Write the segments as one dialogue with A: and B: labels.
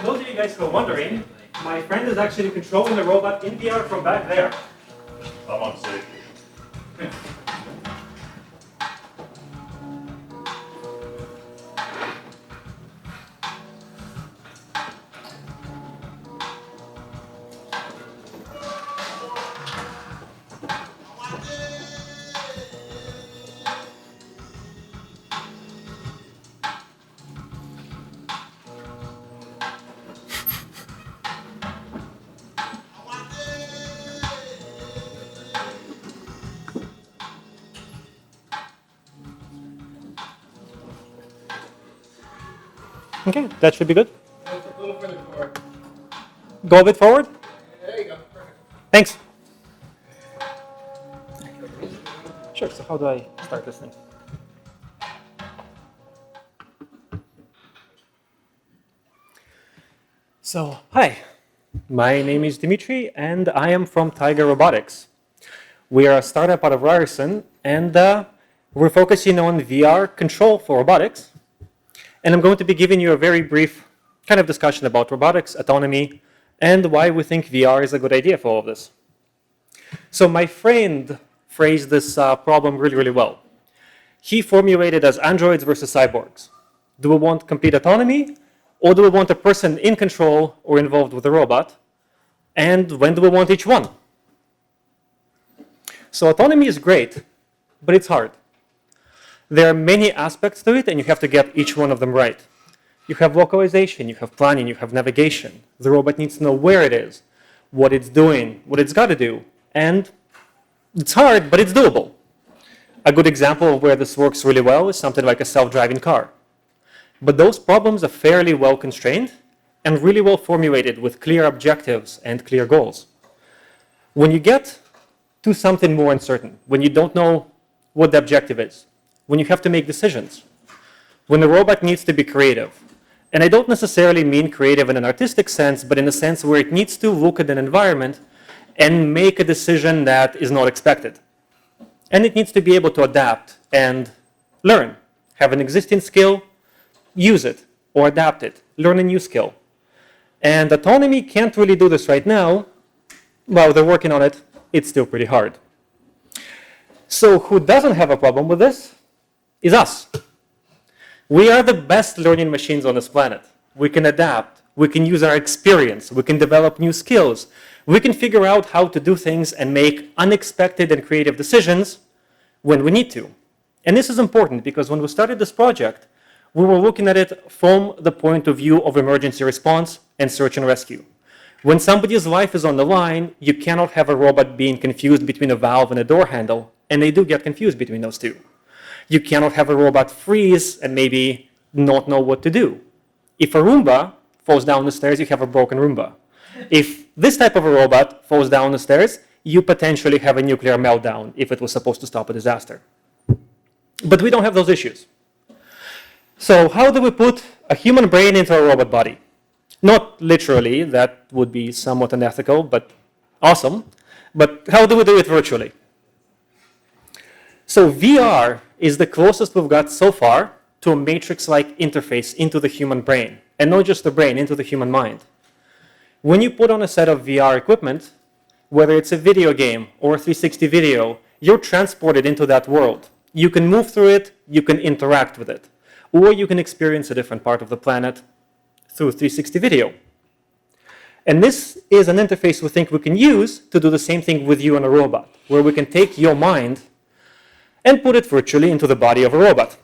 A: those of you guys who are wondering, my friend is actually controlling the robot in VR from back there.
B: I'm on stage.
A: Okay, that should be good. Go a bit forward.
C: There you go. Perfect.
A: Thanks. Sure, so how do I start this thing? So, hi, my name is Dimitri and I am from Taiga Robotics. We are a startup out of Ryerson and we're focusing on VR control for robotics. And I'm going to be giving you a very brief kind of discussion about robotics, autonomy, and why we think VR is a good idea for all of this. So my friend phrased this problem really, really well. He formulated as androids versus cyborgs. Do we want complete autonomy, or do we want a person in control or involved with a robot? And when do we want each one? So autonomy is great, but it's hard. There are many aspects to it, and you have to get each one of them right. You have localization, you have planning, you have navigation. The robot needs to know where it is, what it's doing, what it's got to do. And it's hard, but it's doable. A good example of where this works really well is something like a self-driving car. But those problems are fairly well constrained and really well formulated with clear objectives and clear goals. When you get to something more uncertain, when you don't know what the objective is, when you have to make decisions, when the robot needs to be creative. And I don't necessarily mean creative in an artistic sense, but in a sense where it needs to look at an environment and make a decision that is not expected. And it needs to be able to adapt and learn, have an existing skill, use it, or adapt it, learn a new skill. And autonomy can't really do this right now. Well, they're working on it. It's still pretty hard. So who doesn't have a problem with this is us. We are the best learning machines on this planet. We can adapt, we can use our experience, we can develop new skills, we can figure out how to do things and make unexpected and creative decisions when we need to. And this is important because when we started this project, we were looking at it from the point of view of emergency response and search and rescue. When somebody's life is on the line, you cannot have a robot being confused between a valve and a door handle, and they do get confused between those two. You cannot have a robot freeze and maybe not know what to do. If a Roomba falls down the stairs, you have a broken Roomba. If this type of a robot falls down the stairs, you potentially have a nuclear meltdown if it was supposed to stop a disaster. But we don't have those issues. So how do we put a human brain into a robot body? Not literally, that would be somewhat unethical, but awesome. But how do we do it virtually? So VR is the closest we've got so far to a matrix-like interface into the human brain, and not just the brain, into the human mind. When you put on a set of VR equipment, whether it's a video game or a 360 video, you're transported into that world. You can move through it, you can interact with it, or you can experience a different part of the planet through 360 video. And this is an interface we think we can use to do the same thing with you and a robot, where we can take your mind and put it virtually into the body of a robot.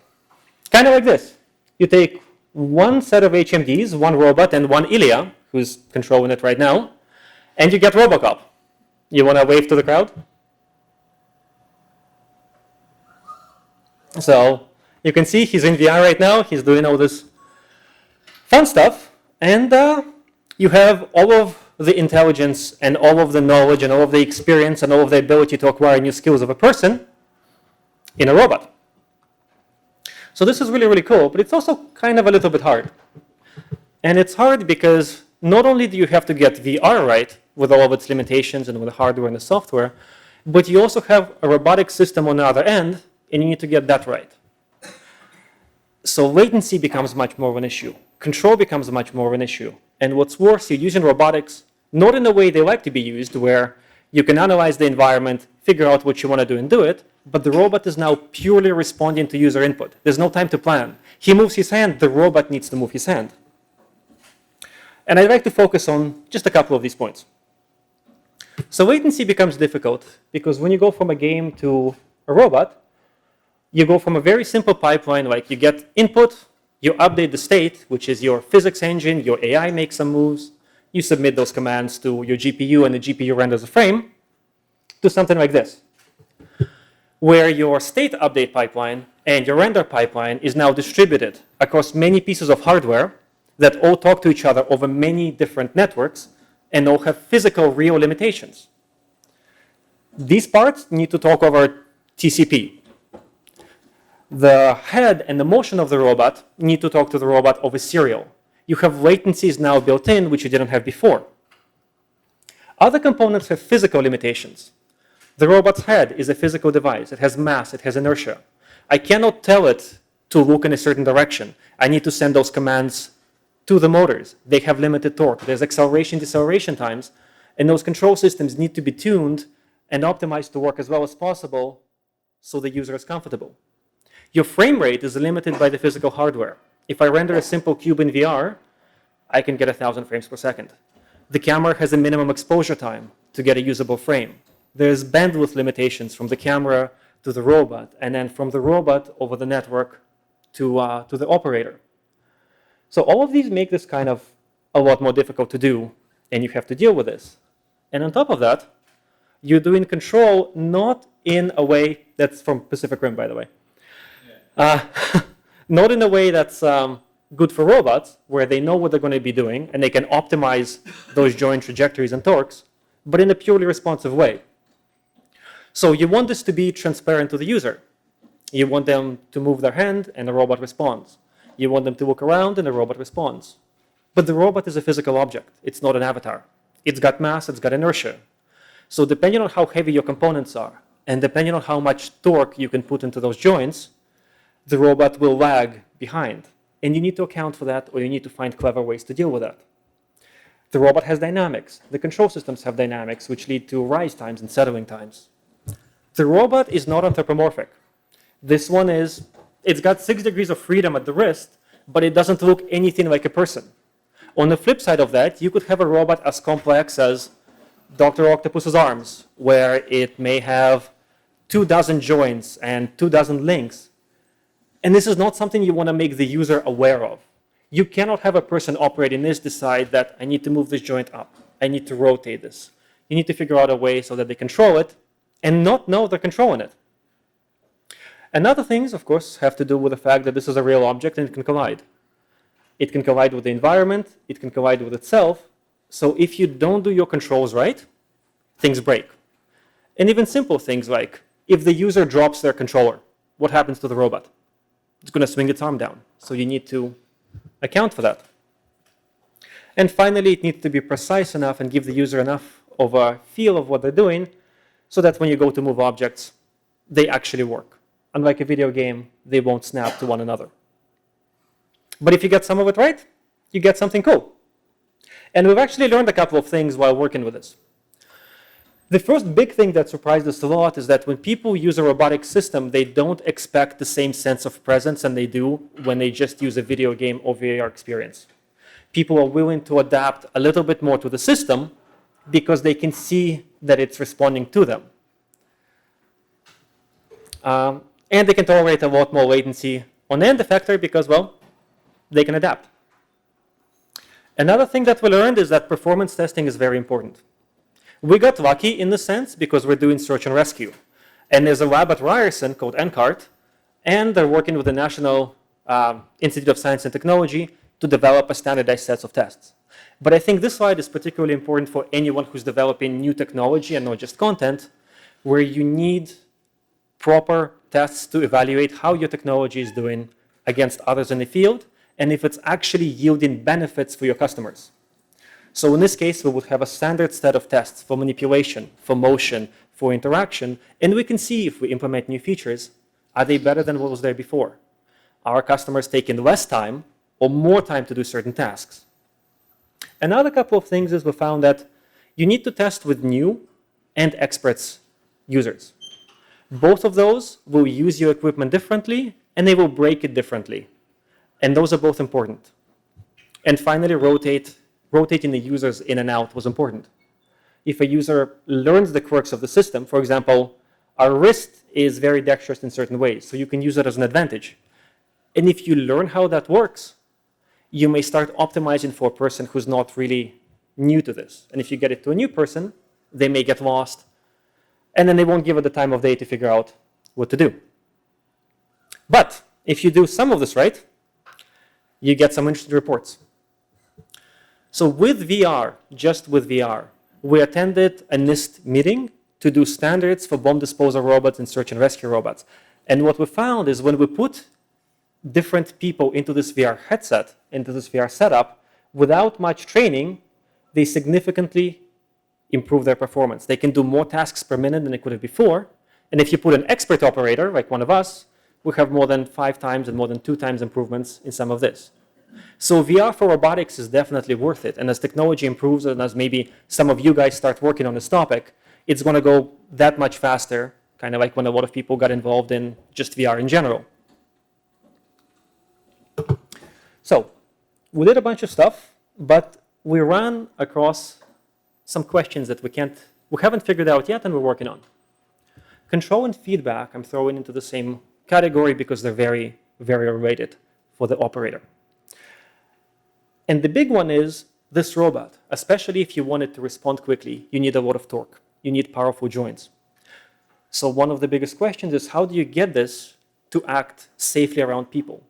A: Kind of like this. You take one set of HMDs, one robot, and one Ilya, who's controlling it right now, and you get Robocop. You want to wave to the crowd? So you can see he's in VR right now. He's doing all this fun stuff. And you have all of the intelligence and all of the knowledge and all of the experience and all of the ability to acquire new skills of a person in a robot. So this is really, really cool, but it's also kind of a little bit hard. And it's hard because not only do you have to get VR right with all of its limitations and with the hardware and the software, but you also have a robotic system on the other end, and you need to get that right. So latency becomes much more of an issue. Control becomes much more of an issue. And what's worse, you're using robotics not in the way they like to be used, where you can analyze the environment, figure out what you want to do and do it, but the robot is now purely responding to user input. There's no time to plan. He moves his hand, the robot needs to move his hand. And I'd like to focus on just a couple of these points. So latency becomes difficult because when you go from a game to a robot, you go from a very simple pipeline, like you get input, you update the state, which is your physics engine, your AI makes some moves, you submit those commands to your GPU, and the GPU renders a frame, to something like this, where your state update pipeline and your render pipeline is now distributed across many pieces of hardware that all talk to each other over many different networks and all have physical real limitations. These parts need to talk over TCP. The head and the motion of the robot need to talk to the robot over serial. You have latencies now built in, which you didn't have before. Other components have physical limitations. The robot's head is a physical device. It has mass, it has inertia. I cannot tell it to look in a certain direction. I need to send those commands to the motors. They have limited torque. There's acceleration, deceleration times, and those control systems need to be tuned and optimized to work as well as possible so the user is comfortable. Your frame rate is limited by the physical hardware. If I render a simple cube in VR, I can get 1,000 frames per second. The camera has a minimum exposure time to get a usable frame. There's bandwidth limitations from the camera to the robot, and then from the robot over the network to the operator. So all of these make this kind of a lot more difficult to do, and you have to deal with this. And on top of that, you're doing control not in a way that's from Pacific Rim, by the way. Not in a way that's good for robots, where they know what they're going to be doing and they can optimize those joint trajectories and torques, but in a purely responsive way. So you want this to be transparent to the user. You want them to move their hand and the robot responds. You want them to look around and the robot responds. But the robot is a physical object. It's not an avatar. It's got mass, it's got inertia. So depending on how heavy your components are, and depending on how much torque you can put into those joints, the robot will lag behind. And you need to account for that, or you need to find clever ways to deal with that. The robot has dynamics. The control systems have dynamics, which lead to rise times and settling times. The robot is not anthropomorphic. This one is, it's got 6 degrees of freedom at the wrist, but it doesn't look anything like a person. On the flip side of that, you could have a robot as complex as Dr. Octopus's arms, where it may have 24 joints and 24 links. And this is not something you want to make the user aware of. You cannot have a person operating this decide that I need to move this joint up. I need to rotate this. You need to figure out a way so that they control it and not know they're controlling it. And other things, of course, have to do with the fact that this is a real object and it can collide. It can collide with the environment. It can collide with itself. So if you don't do your controls right, things break. And even simple things like if the user drops their controller, what happens to the robot? It's going to swing its arm down. So you need to account for that. And finally, it needs to be precise enough and give the user enough of a feel of what they're doing so that when you go to move objects, they actually work. Unlike a video game, they won't snap to one another. But if you get some of it right, you get something cool. And we've actually learned a couple of things while working with this. The first big thing that surprised us a lot is that when people use a robotic system, they don't expect the same sense of presence than they do when they just use a video game or VR experience. People are willing to adapt a little bit more to the system because they can see that it's responding to them. And they can tolerate a lot more latency on the end effector because, well, they can adapt. Another thing that we learned is that performance testing is very important. We got lucky in the sense because we're doing search and rescue. And there's a lab at Ryerson called NCART, and they're working with the National Institute of Science and Technology to develop a standardized set of tests. But I think this slide is particularly important for anyone who's developing new technology and not just content, where you need proper tests to evaluate how your technology is doing against others in the field, and if it's actually yielding benefits for your customers. So in this case, we would have a standard set of tests for manipulation, for motion, for interaction, and we can see if we implement new features, are they better than what was there before? Are our customers taking less time or more time to do certain tasks? Another couple of things is we found that you need to test with new and experts users. Both of those will use your equipment differently and they will break it differently. And those are both important. And finally, rotating the users in and out was important. If a user learns the quirks of the system, for example, our wrist is very dexterous in certain ways, so you can use it as an advantage. And if you learn how that works, you may start optimizing for a person who's not really new to this. And if you get it to a new person, they may get lost, and then they won't give it the time of day to figure out what to do. But if you do some of this right, you get some interesting reports. So with VR, just with VR, we attended a NIST meeting to do standards for bomb disposal robots and search and rescue robots. And what we found is when we put different people into this VR headset, into this VR setup, without much training, they significantly improve their performance. They can do more tasks per minute than they could have before. And if you put an expert operator, like one of us, we have more than 5 times and more than 2 times improvements in some of this. So VR for robotics is definitely worth it. And as technology improves and as maybe some of you guys start working on this topic, it's going to go that much faster, kind of like when a lot of people got involved in just VR in general. So we did a bunch of stuff, but we ran across some questions that we haven't figured out yet and we're working on. Control and feedback I'm throwing into the same category because they're very, very related for the operator. And the big one is this robot, especially if you want it to respond quickly, you need a lot of torque. You need powerful joints. So one of the biggest questions is how do you get this to act safely around people?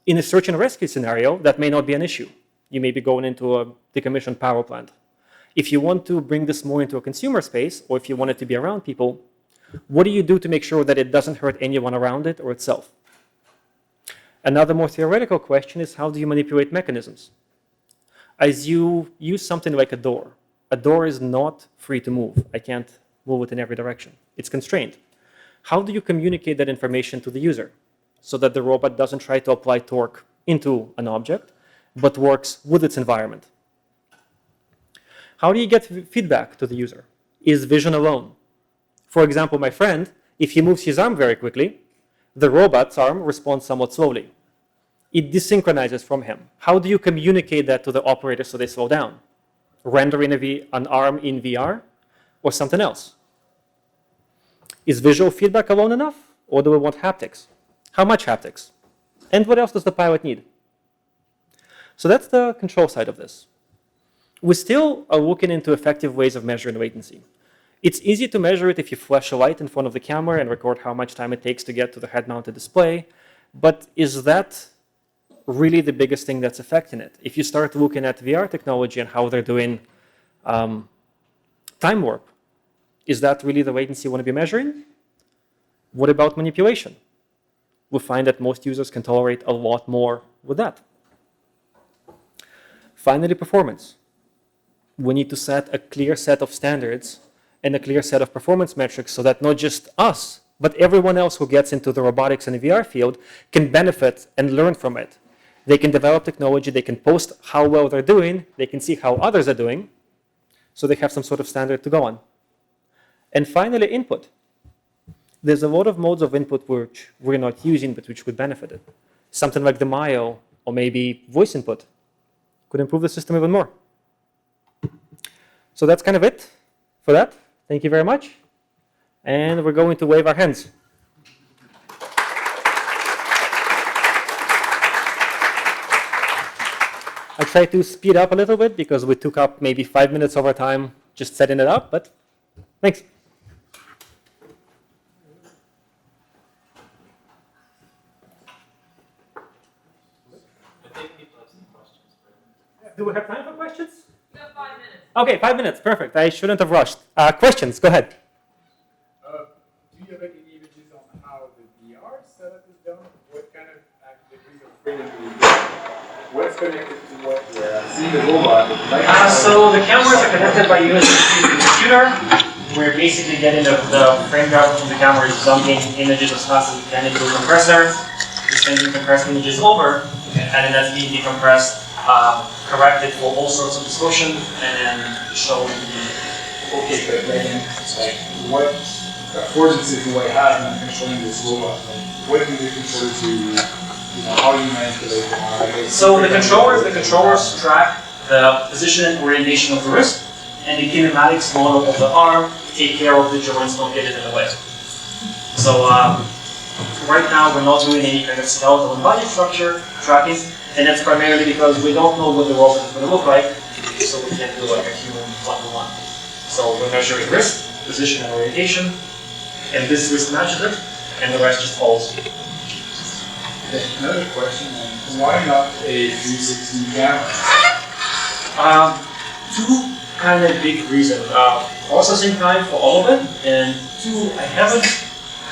A: In a search and rescue scenario, that may not be an issue. You may be going into a decommissioned power plant. If you want to bring this more into a consumer space, or if you want it to be around people, what do you do to make sure that it doesn't hurt anyone around it or itself? Another more theoretical question is how do you manipulate mechanisms? As you use something like a door is not free to move. I can't move it in every direction. It's constrained. How do you communicate that information to the user so that the robot doesn't try to apply torque into an object, but works with its environment? How do you get feedback to the user? Is vision alone? For example, my friend, if he moves his arm very quickly, the robot's arm responds somewhat slowly. It desynchronizes from him. How do you communicate that to the operator so they slow down? Rendering an arm in VR or something else? Is visual feedback alone enough, or do we want haptics? How much haptics? And what else does the pilot need? So that's the control side of this. We still are looking into effective ways of measuring latency. It's easy to measure it if you flash a light in front of the camera and record how much time it takes to get to the head-mounted display, but is that really the biggest thing that's affecting it? If you start looking at VR technology and how they're doing time warp, is that really the latency you want to be measuring? What about manipulation? We find that most users can tolerate a lot more with that. Finally, performance. We need to set a clear set of standards and a clear set of performance metrics so that not just us, but everyone else who gets into the robotics and the VR field can benefit and learn from it. They can develop technology, they can post how well they're doing, they can see how others are doing, so they have some sort of standard to go on. And finally, input. There's a lot of modes of input which we're not using, but which could benefit it. Something like the Mayo, or maybe voice input, could improve the system even more. So that's kind of it for that. Thank you very much. And we're going to wave our hands. I tried to speed up a little bit because we took up maybe 5 minutes of our time just setting it up, but thanks. Do we have time for questions?
C: You have 5 minutes.
A: Okay, 5 minutes, perfect. I shouldn't have rushed. Questions, go ahead.
D: Do you have any images on how the VR setup is done? What kind of activities are training do you do? What's connected to what? See the robot.
A: So the cameras are connected by USB to the computer. We're basically getting the frame grab from the camera, dumping images as fast as we can into a compressor. We're sending compressed images over, and then that's being decompressed
C: correct it for all sorts of distortion, and then show the
D: Okay, but then, like, what affordances do I have in controlling this robot? Like, what do the controllers do? How do you manipulate them?
C: So the controllers track the position and orientation of the wrist, and the kinematics model of the arm take care of the joints not getting in the way. So right now we're not doing any kind of skeletal and body structure tracking, and that's primarily because we don't know what the robot is going to look like, so we can't do like a human one-to-one. So we're measuring wrist, position and orientation, and this wrist matches it, and the rest just follows.
D: Okay, another question, why not a 360 camera?
C: Two kind of big reasons. Processing time for all of it, and two, I haven't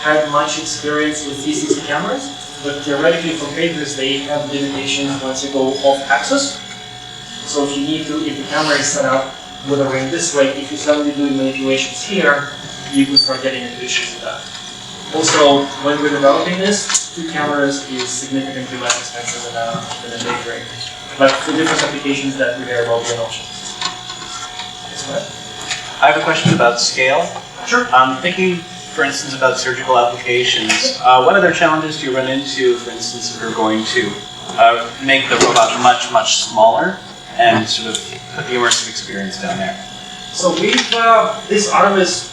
C: had much experience with 360 cameras, but theoretically for papers they have limitations once you go off axis. So if the camera is set up with a ring this way, if you're suddenly doing manipulations here, you can start getting into issues with that. Also, when we're developing this, 2 cameras is significantly less expensive than a big ring. But for different applications, that would very well be an option. Yes, go ahead.
E: I have a question about scale.
C: Sure.
E: I'm thinking, for instance, about surgical applications. What other challenges do you run into, for instance, if you're going to make the robot much, much smaller and sort of put the immersive experience down there?
C: So this arm is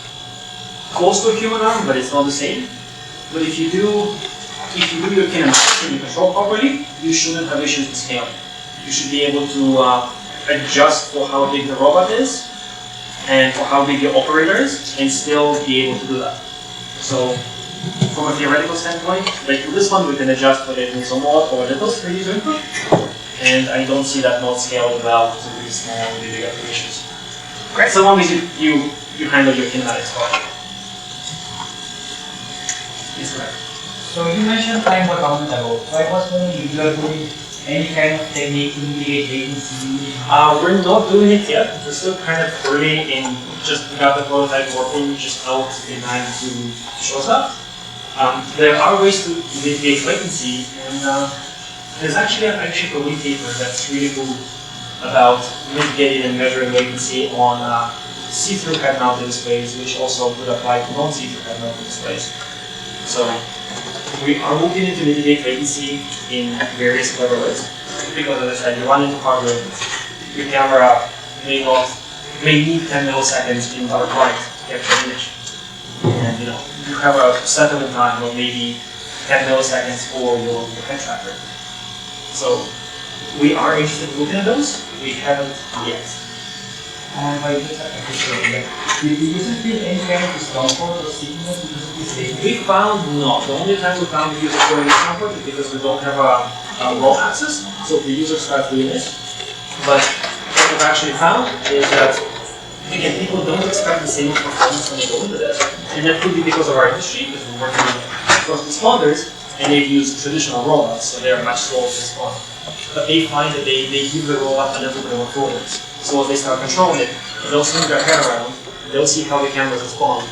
C: close to a human arm, but it's not the same. But if you do your kinematics and you control properly, you shouldn't have issues with scaling. You should be able to adjust for how big the robot is and for how big your operator is, and still be able to do that. So from a theoretical standpoint, like for this one, we can adjust whether it needs a lot or a little for user input. And I don't see that not scaling well to really small and really big applications. Great. So long as you handle your kinematics properly. Is correct.
F: So you mentioned time a moment ago. So I was wondering if you are doing any kind of technique to mitigate latency.
C: We're not doing it yet. We're still kind of early in just got the prototype working just out in time to show stuff. There are ways to mitigate latency, and there's actually a complete paper that's really cool about mitigating and measuring latency on see-through head-mounted displays, which also would apply to non-see-through head-mounted displays. So we are looking into mitigate latency in various clever ways. Because as I said, you run into hardware, your camera may need 10 milliseconds in dark light to capture an image. And you have a settlement time of maybe 10 milliseconds for your head tracker. So we are interested in looking at those. We haven't yet.
F: And by just a question, did the user feel any kind of discomfort or sickness because of this latency?
C: We found not. The only time we found the user feeling discomfort is because we don't have a raw access, so the user starts doing it. But what we've actually found is that, again, people don't expect the same performance when they go into this. And that could be because of our industry, because we're working with first responders, and they've used traditional robots, so they're much slower to respond. But they find that they give the robot a little bit of affordance. So as they start controlling it, they'll swing their head around, they'll see how the cameras respond,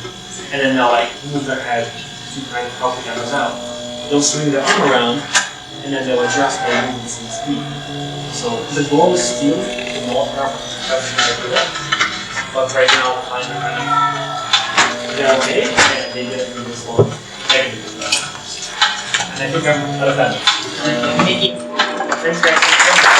C: and then they'll move their head to kind of help the cameras out. They'll swing their arm around, and then they'll adjust their movements and speed. So the goal is still to not have do that. But right now, we're finding they're okay, and they get really slow. And I think I'm out of time. Thank you. Thanks, guys.